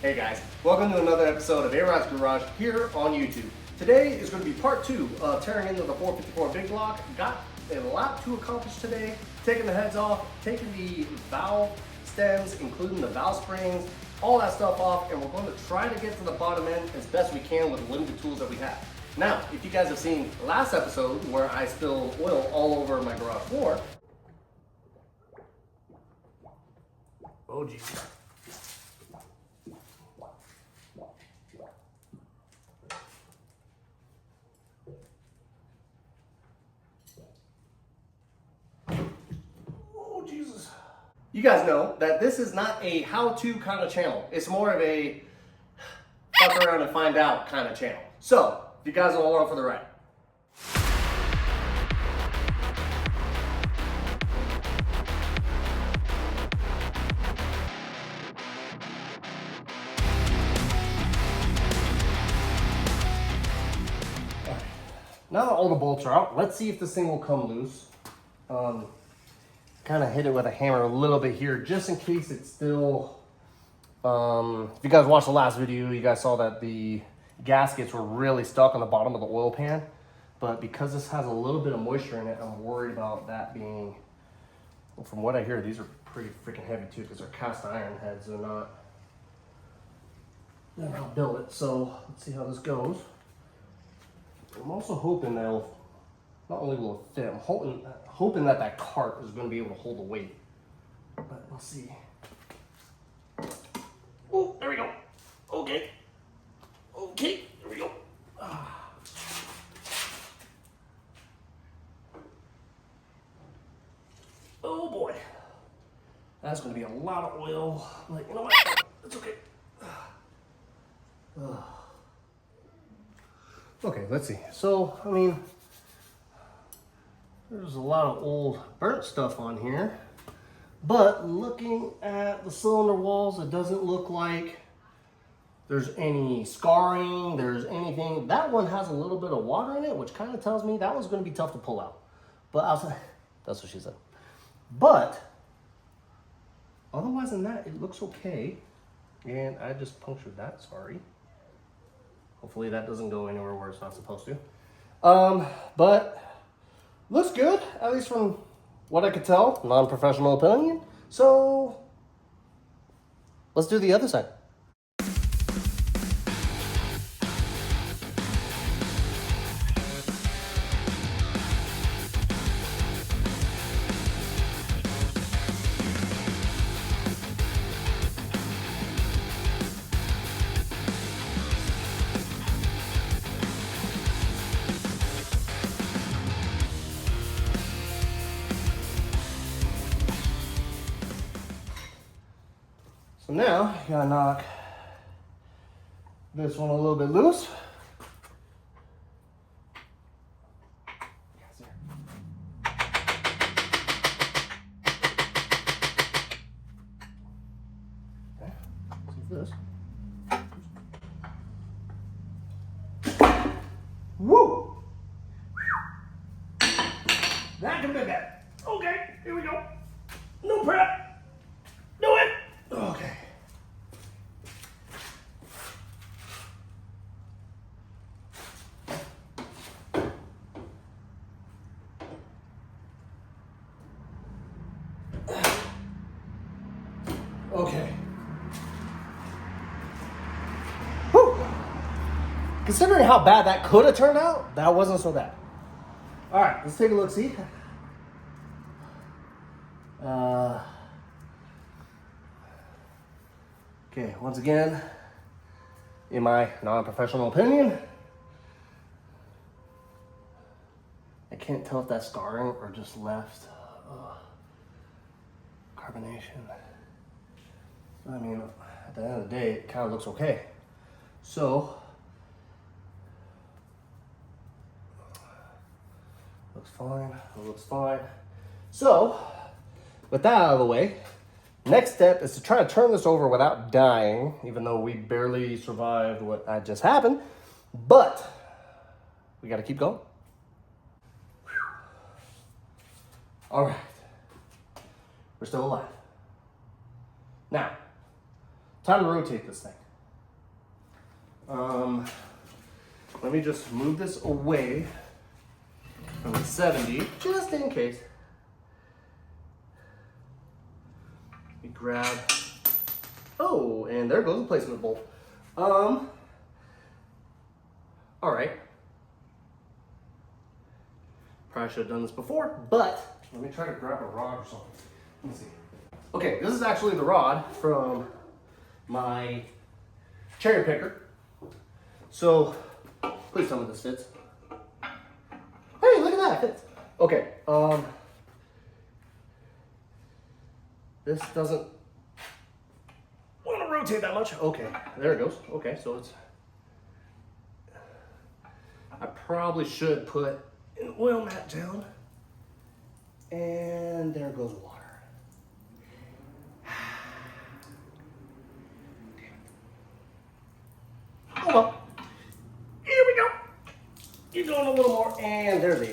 Hey guys, welcome to another episode of A-Rod's Garage here on YouTube. Today is going to be part 2 of tearing into the 454 big block. Got a lot to accomplish today, taking the heads off, taking the valve stems, including the valve springs, all that stuff off, and we're going to try to get to the bottom end as best we can with the limited tools that we have. Now, if you guys have seen last episode where I spilled oil all over my garage floor, oh geez. Jesus. You guys know that this is not a how-to kind of channel. It's more of a fuck around and find out kind of channel. So, if you guys are along for the ride. Now that all the bolts are out, let's see if this thing will come loose. Kind of hit it with a hammer a little bit here, just in case it's still, if you guys watched the last video, you guys saw that the gaskets were really stuck on the bottom of the oil pan. But because this has a little bit of moisture in it, I'm worried about that being, well, from what I hear, these are pretty freaking heavy too, because they're cast iron heads. They're not billet. So let's see how this goes. I'm also hoping they'll, not only will it fit, I'm hoping that cart is going to be able to hold the weight. But we'll see. Oh, there we go. Okay. Okay, there we go. Oh boy. That's going to be a lot of oil. Like, you know what? It's okay. Okay, let's see. So, I mean, there's a lot of old burnt stuff on here, but looking at the cylinder walls, it doesn't look like there's any scarring, there's anything. That one has a little bit of water in it, which kind of tells me that one's going to be tough to pull out. But outside, that's what she said. But otherwise than that, it looks okay. And I just punctured that, sorry. Hopefully that doesn't go anywhere where it's not supposed to. But looks good, at least from what I could tell, non-professional opinion. So let's do the other side. So now, you gotta knock this one a little bit loose. Okay, see this. Woo! That can be bad. Okay, here we go. No prep. Do it. Okay. Okay. Whew. Considering how bad that could have turned out, that wasn't so bad. All right, let's take a look, see? Okay, once again, in my non-professional opinion, I can't tell if that's scarring or just left carbonation. I mean, at the end of the day, it kind of looks okay. So, looks fine, it looks fine. So, with that out of the way, next step is to try to turn this over without dying, even though we barely survived what had just happened. But we got to keep going. All right. We're still alive. Now, time to rotate this thing. Let me just move this away from the 70, just in case. We grab, oh, and there goes the placement bolt. All right. Probably should have done this before, but let me try to grab a rod or something. Let me see. Okay, this is actually the rod from my cherry picker. So, please tell me this fits. Hey, look at that, it fits. Okay, this doesn't want to rotate that much. Okay, there it goes. Okay, so it's, I probably should put an oil mat down, and there goes water. Oh well, here we go. Keep going a little more, and there's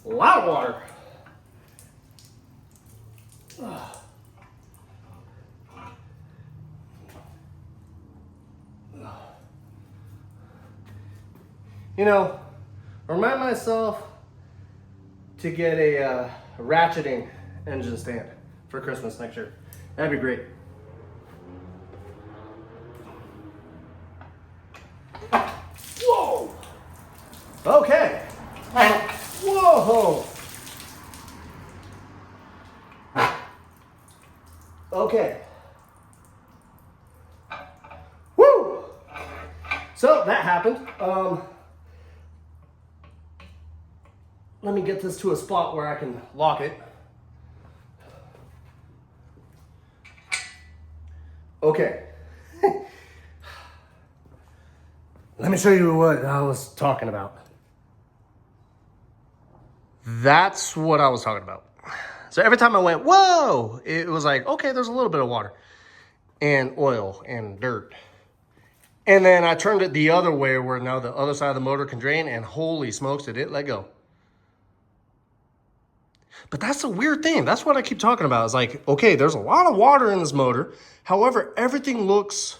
a lot of water. You know, remind myself to get a ratcheting engine stand for Christmas next year. That'd be great. Whoa! Okay. Whoa! Okay. Woo! So that happened. Let me get this to a spot where I can lock it. Okay. Let me show you what I was talking about. That's what I was talking about. So every time I went, whoa, it was like, okay, there's a little bit of water and oil and dirt. And then I turned it the other way where now the other side of the motor can drain, and holy smokes, did it let go. But that's a weird thing. That's what I keep talking about. It's like, okay, there's a lot of water in this motor. However, everything looks,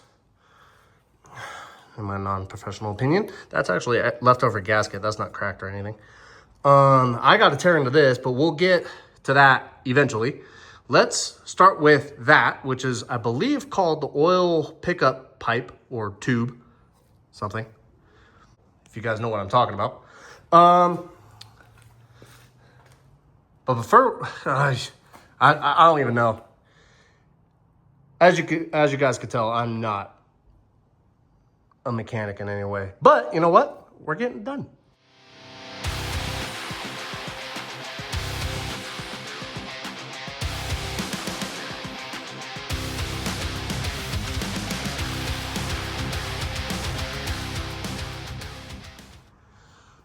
in my non-professional opinion, that's actually a leftover gasket. That's not cracked or anything. I got to tear into this, but we'll get to that eventually. Let's start with that, which is, I believe, called the oil pickup pipe or tube, something. If you guys know what I'm talking about. But before, I don't even know. As you guys could tell, I'm not a mechanic in any way. But you know what? We're getting done.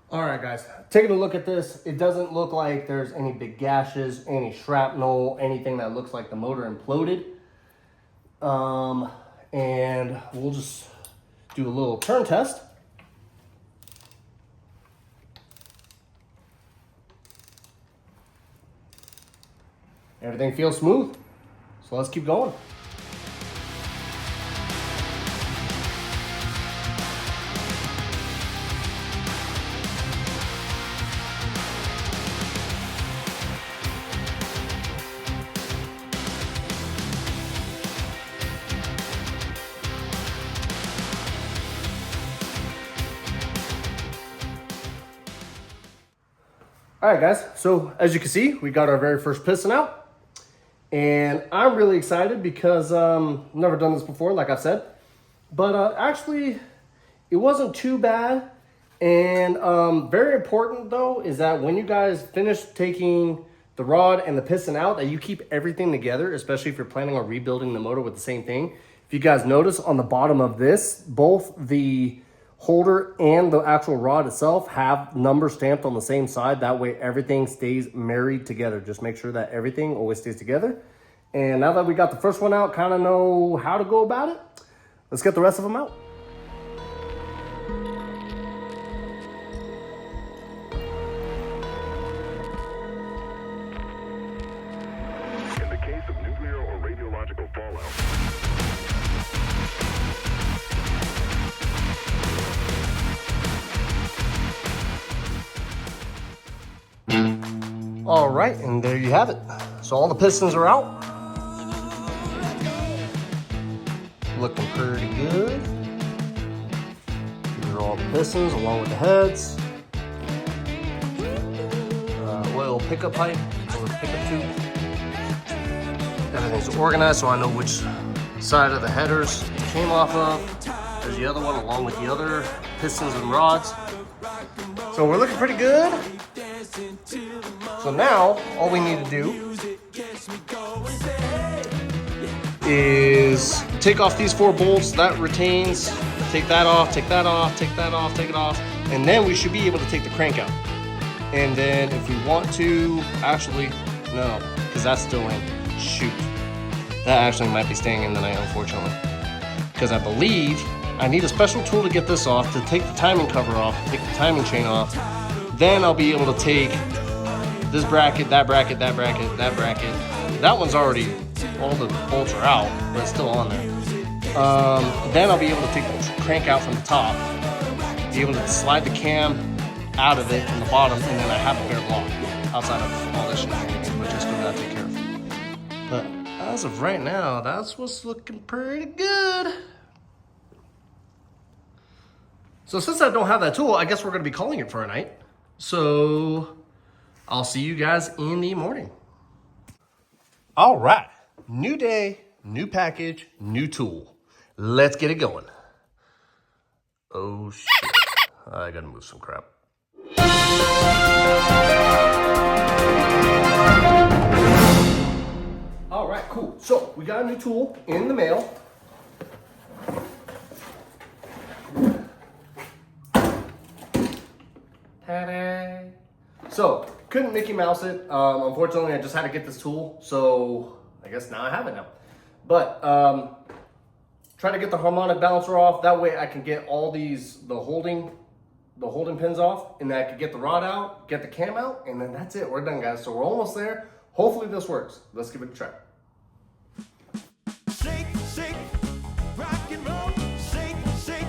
All right, guys, taking a look at this, it doesn't look like there's any big gashes, any shrapnel, anything that looks like the motor imploded. And we'll just do a little turn test. Everything feels smooth, so let's keep going. All right, guys, so as you can see, we got our very first piston out, and I'm really excited because never done this before, like I said, but actually it wasn't too bad. And very important though is that when you guys finish taking the rod and the piston out, that you keep everything together, especially if you're planning on rebuilding the motor with the same thing. If you guys notice on the bottom of this, both the holder and the actual rod itself have numbers stamped on the same side. That way everything stays married together. Just make sure that everything always stays together. And now that we got the first one out, kind of know how to go about it, let's get the rest of them out. In the case of nuclear or radiological fallout, All right, and there you have it. So all the pistons are out. Looking pretty good. These are all the pistons along with the heads. Oil pickup pipe, or pickup tube. Everything's organized so I know which side of the headers it came off of. There's the other one along with the other pistons and rods. So we're looking pretty good. So now all we need to do is take off these 4 bolts. That retains. Take that off, take that off, take that off, take it off. And then we should be able to take the crank out. And then if we want to, actually, no, because that's still in. Shoot. That actually might be staying in tonight, unfortunately. Because I believe I need a special tool to get this off, to take the timing cover off, take the timing chain off. Then I'll be able to take this bracket, that bracket, that bracket, that bracket. That one's already, all the bolts are out, but it's still on there. Then I'll be able to take the crank out from the top, be able to slide the cam out of it from the bottom, and then I have a bare block outside of all this shenanigans, which I still gotta take care of. But as of right now, that's what's looking pretty good. So since I don't have that tool, I guess we're gonna be calling it for a night. So I'll see you guys in the morning. All right, new day, new package, new tool. Let's get it going. Oh shit, I gotta move some crap. All right, cool. So we got a new tool in the mail. Ta-da. So couldn't Mickey Mouse it. Unfortunately, I just had to get this tool. So I guess now I have it now. But try to get the harmonic balancer off. That way I can get all these, the holding pins off, and then I can get the rod out, get the cam out, and then that's it. We're done, guys. So we're almost there. Hopefully this works. Let's give it a try. Shake, shake, rock and roll. Shake, shake,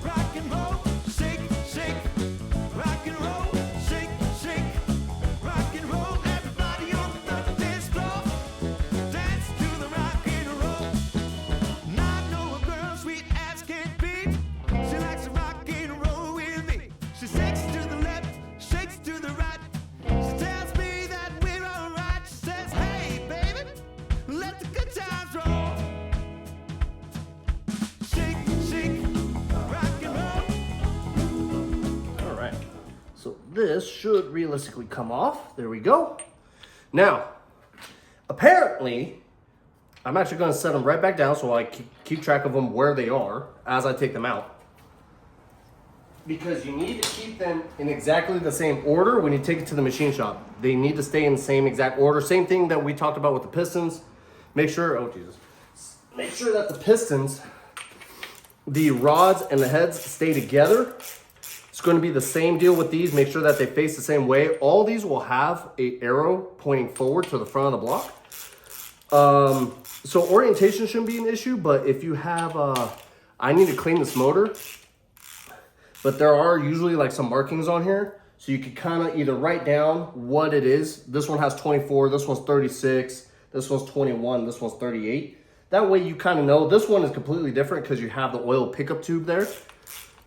rock and roll. Shake, shake, rock and roll. Shake, shake, rock and roll. Everybody on the dance floor, dance to the rock and roll. Now I know a girl sweet as can be. She likes to rock and roll with me. She shakes to the left, shakes to the right. She tells me that we're alright. She says, hey baby, let the good times roll. Shake, shake, rock and roll. All right. So this should realistically come off. There we go. Now, apparently, I'm actually going to set them right back down so I keep track of them where they are as I take them out. Because you need to keep them in exactly the same order when you take it to the machine shop. They need to stay in the same exact order. Same thing that we talked about with the pistons. Make sure, oh Jesus. Make sure that the pistons, the rods and the heads stay together. It's going to be the same deal with these. Make sure that they face the same way. All these will have an arrow pointing forward to the front of the block. So orientation shouldn't be an issue, but if you have, I need to clean this motor. But there are usually like some markings on here. So you can kind of either write down what it is. This one has 24, this one's 36, this one's 21, this one's 38. That way you kind of know. This one is completely different because you have the oil pickup tube there.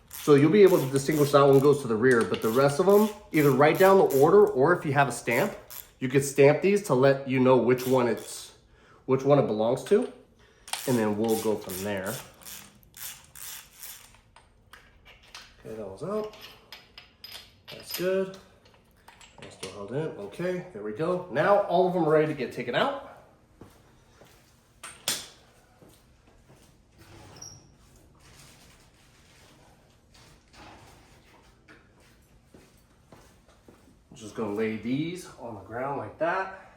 So you'll be able to distinguish that one goes to the rear. But the rest of them, either write down the order, or if you have a stamp, you could stamp these to let you know which one it belongs to. And then we'll go from there. Okay, that was out. That's good. That's still held in. Okay, there we go. Now all of them are ready to get taken out. I'm just gonna lay these on the ground like that,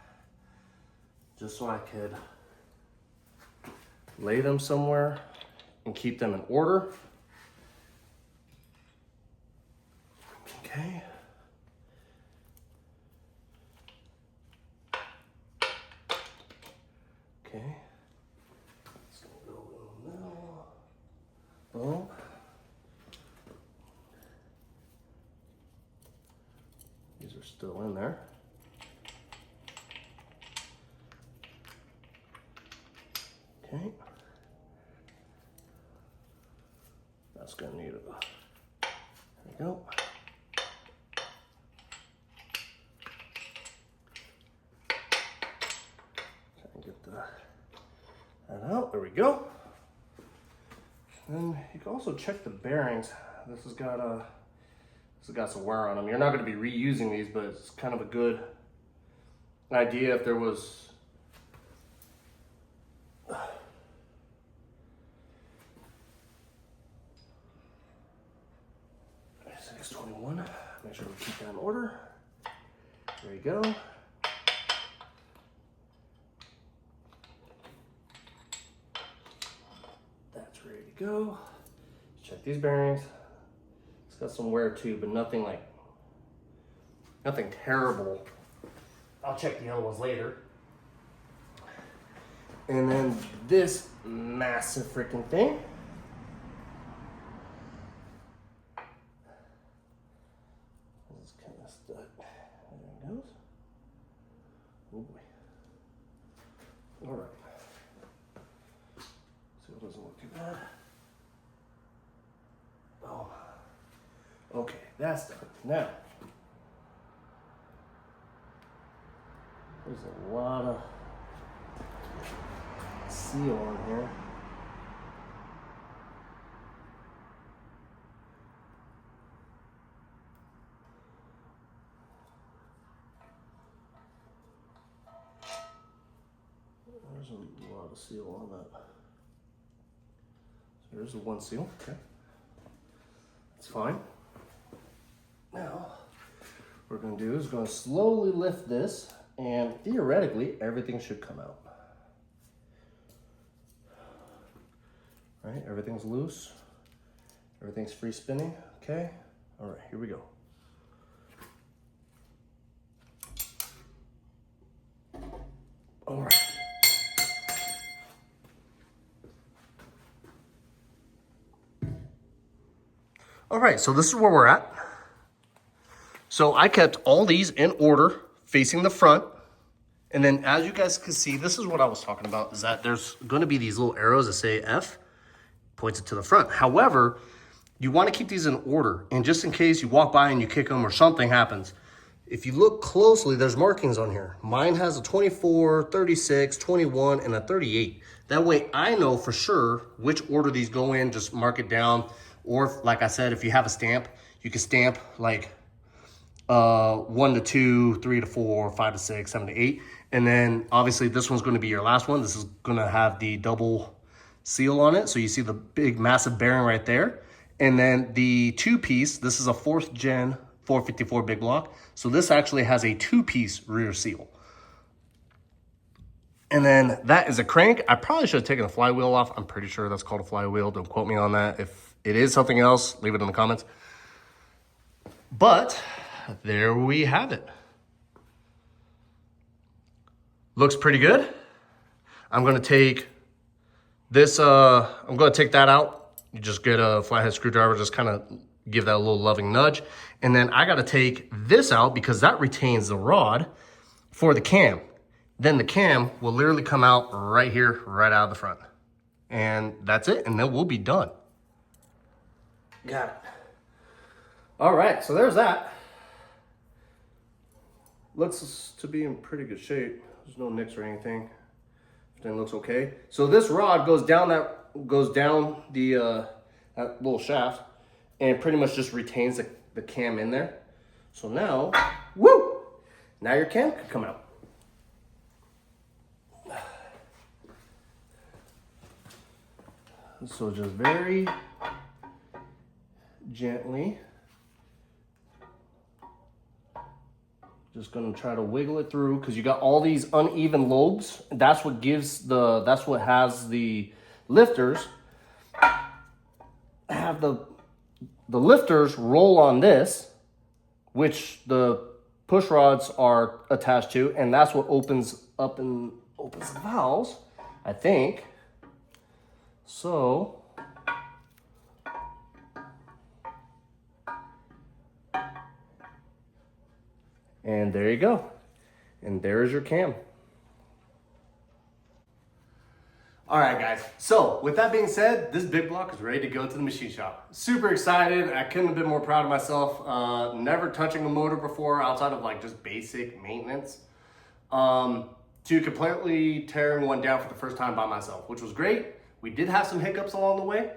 just so I could lay them somewhere and keep them in order. Okay. Okay. It's gonna go in the middle. Boom. These are still in there. Okay. That's gonna need it. There we go. Try and get that out. There we go. And you can also check the bearings. This has got some wear on them. You're not going to be reusing these, but it's kind of a good idea if there was 621. Make sure we keep that in order. There you go. That's ready to go. Check these bearings. It's got some wear too, but nothing terrible. I'll check the other ones later. And then this massive freaking thing. This kind of stuck. There it goes. Oh boy. All right. So it doesn't look too bad. Oh. Okay, that's done. Now, there's a lot of seal on here. There's a lot of seal on that. So there's the one seal, okay. That's fine. Now, what we're gonna do is we're gonna slowly lift this, and theoretically, everything should come out. Right, everything's loose. Everything's free spinning, okay? All right, here we go. All right. All right, so this is where we're at. So I kept all these in order, facing the front. And then as you guys can see, this is what I was talking about, is that there's gonna be these little arrows that say F, points it to the front. However, you wanna keep these in order. And just in case you walk by and you kick them or something happens, if you look closely, there's markings on here. Mine has a 24, 36, 21, and a 38. That way I know for sure which order these go in, just mark it down. Or if, like I said, if you have a stamp, you can stamp like 1 to 2, 3 to 4, 5 to 6, 7 to 8. And then obviously this one's gonna be your last one. This is gonna have the double seal on it. So you see the big massive bearing right there. And then the 2-piece, this is a 4th gen 454 big block. So this actually has a 2-piece rear seal. And then that is a crank. I probably should have taken the flywheel off. I'm pretty sure that's called a flywheel. Don't quote me on that. If it is something else, leave it in the comments. But there we have it. Looks pretty good. I'm gonna take this, I'm gonna take that out. You just get a flathead screwdriver, just kind of give that a little loving nudge. And then I gotta take this out because that retains the rod for the cam. Then the cam will literally come out right here, right out of the front. And that's it, and then we'll be done. Got it. All right, so there's that. Looks to be in pretty good shape. There's no nicks or anything. Everything looks okay. So this rod goes down the that little shaft, and pretty much just retains the cam in there. So now, woo! Now your cam can come out. So just very gently, just gonna try to wiggle it through because you got all these uneven lobes. That's what has the lifters. Have the lifters roll on this, which the push rods are attached to, and that's what opens up and opens the valves, I think. So and there you go. And there's your cam. All right, guys. So with that being said, this big block is ready to go to the machine shop. Super excited. I couldn't have been more proud of myself. Never touching a motor before outside of like just basic maintenance. To completely tearing one down for the first time by myself, which was great. We did have some hiccups along the way,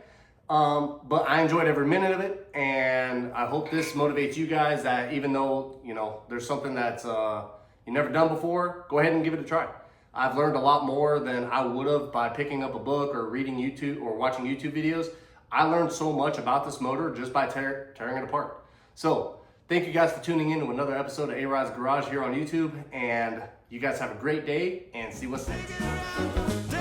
but I enjoyed every minute of it, and I hope this motivates you guys that even though, you know, there's something that's you never done before, go ahead and give it a try. I've learned a lot more than I would have by picking up a book or reading YouTube or watching YouTube videos. I learned so much about this motor just by tearing it apart. So thank you guys for tuning in to another episode of A-Rod's Garage here on YouTube, and you guys have a great day and see what's next.